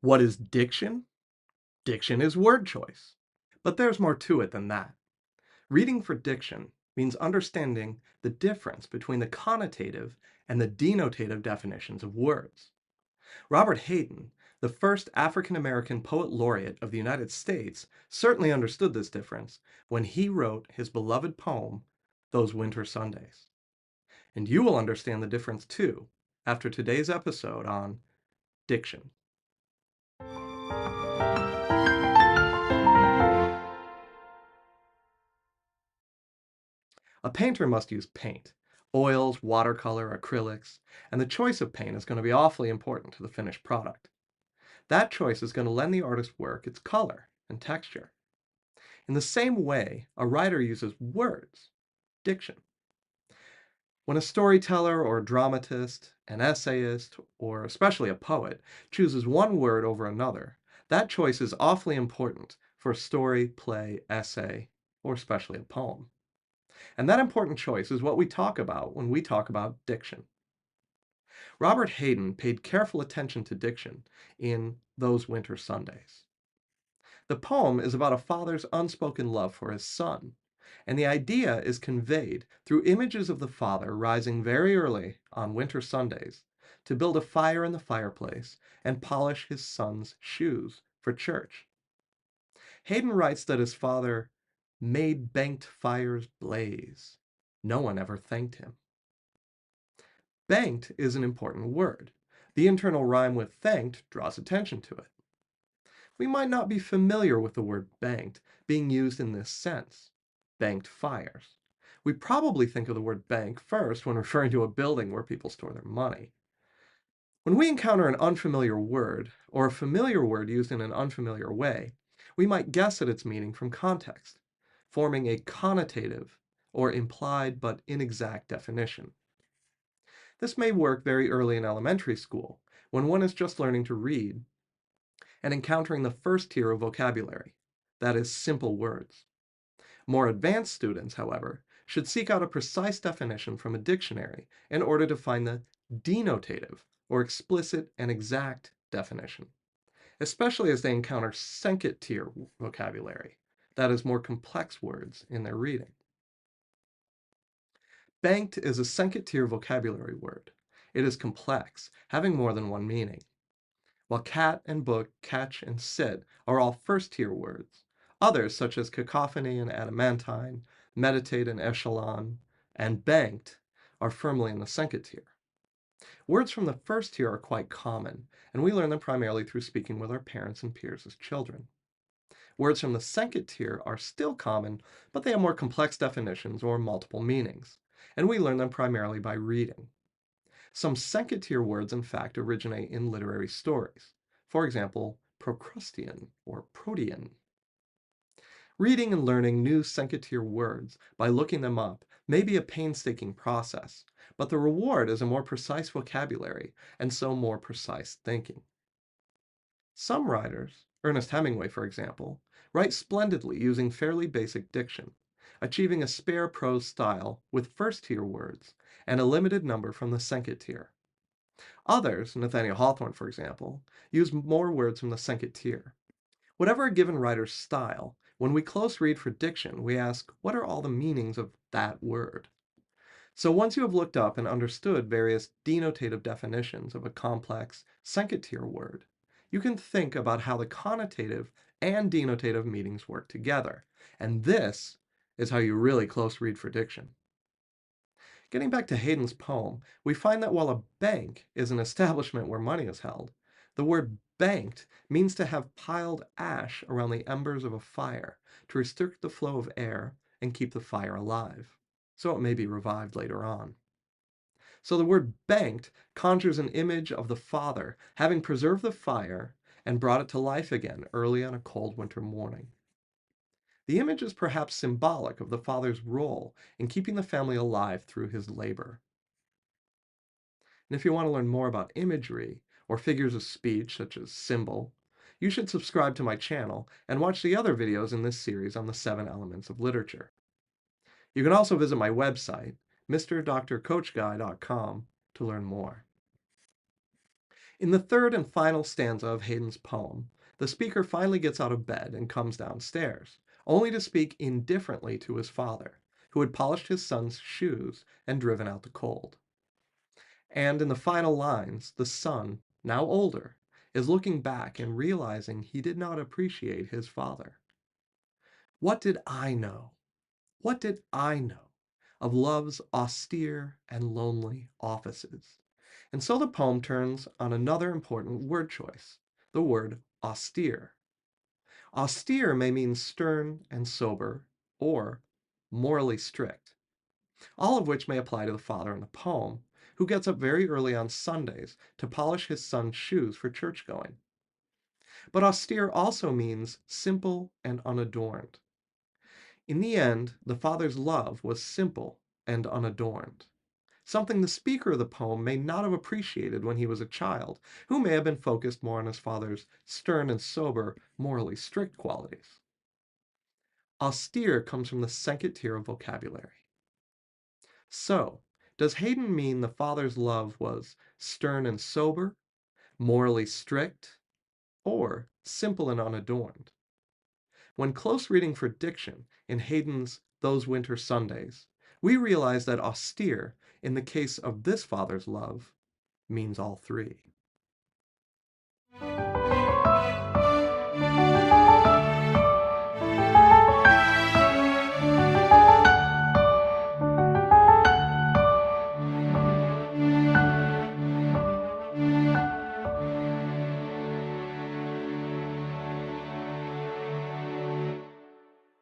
What is diction? Diction is word choice. But there's more to it than that. Reading for diction means understanding the difference between the connotative and the denotative definitions of words. Robert Hayden, the first African American poet laureate of the United States, certainly understood this difference when he wrote his beloved poem, Those Winter Sundays. And you will understand the difference too after today's episode on diction. A painter must use paint, oils, watercolor, acrylics, and the choice of paint is going to be awfully important to the finished product. That choice is going to lend the artist's work its color and texture. In the same way, a writer uses words, diction. When a storyteller or a dramatist, an essayist, or especially a poet chooses one word over another, that choice is awfully important for a story, play, essay, or especially a poem. And that important choice is what we talk about when we talk about diction. Robert Hayden paid careful attention to diction in Those Winter Sundays. The poem is about a father's unspoken love for his son, and the idea is conveyed through images of the father rising very early on winter Sundays to build a fire in the fireplace and polish his son's shoes for church. Hayden writes that his father made banked fires blaze. No one ever thanked him. Banked is an important word. The internal rhyme with thanked draws attention to it. We might not be familiar with the word banked being used in this sense, banked fires. We probably think of the word bank first when referring to a building where people store their money. When we encounter an unfamiliar word, or a familiar word used in an unfamiliar way, we might guess at its meaning from context, forming a connotative or implied but inexact definition. This may work very early in elementary school, when one is just learning to read and encountering the first tier of vocabulary, that is, simple words. More advanced students, however, should seek out a precise definition from a dictionary in order to find the denotative, or explicit and exact definition, especially as they encounter second tier vocabulary, that is, more complex words in their reading. Banked is a second tier vocabulary word. It is complex, having more than one meaning. While cat and book, catch and sit are all first tier words, others such as cacophony and adamantine, meditate and echelon, and banked are firmly in the second tier. Words from the first tier are quite common, and we learn them primarily through speaking with our parents and peers as children. Words from the second tier are still common, but they have more complex definitions or multiple meanings, and we learn them primarily by reading. Some second tier words, in fact, originate in literary stories. For example, Procrustean or Protean. Reading and learning new second tier words by looking them up may be a painstaking process, but the reward is a more precise vocabulary and so more precise thinking. Some writers, Ernest Hemingway for example, write splendidly using fairly basic diction, achieving a spare prose style with first tier words and a limited number from the second tier. Others, Nathaniel Hawthorne for example, use more words from the second tier. Whatever a given writer's style, when we close read for diction, we ask, what are all the meanings of that word? So once you have looked up and understood various denotative definitions of a complex second tier word, you can think about how the connotative and denotative meanings work together. And this is how you really close read for diction. Getting back to Hayden's poem, we find that while a bank is an establishment where money is held, the word banked means to have piled ash around the embers of a fire to restrict the flow of air and keep the fire alive, so it may be revived later on. So the word banked conjures an image of the father having preserved the fire and brought it to life again early on a cold winter morning. The image is perhaps symbolic of the father's role in keeping the family alive through his labor. And if you want to learn more about imagery or figures of speech such as symbol, you should subscribe to my channel and watch the other videos in this series on the 7 elements of literature. You can also visit my website, misterdoctorcoachguy.com, to learn more. In the third and final stanza of Hayden's poem, the speaker finally gets out of bed and comes downstairs, only to speak indifferently to his father, who had polished his son's shoes and driven out the cold. And in the final lines, the son, now older, is looking back and realizing he did not appreciate his father. What did I know? What did I know of love's austere and lonely offices? And so the poem turns on another important word choice, the word austere. Austere may mean stern and sober, or morally strict, all of which may apply to the father in the poem, who gets up very early on Sundays to polish his son's shoes for church going. But austere also means simple and unadorned. In the end, the father's love was simple and unadorned, something the speaker of the poem may not have appreciated when he was a child, who may have been focused more on his father's stern and sober, morally strict qualities. Austere comes from the second tier of vocabulary. So, does Hayden mean the father's love was stern and sober, morally strict, or simple and unadorned? When close reading for Diction in Hayden's Those Winter Sundays, we realize that austere, in the case of this father's love, means all three.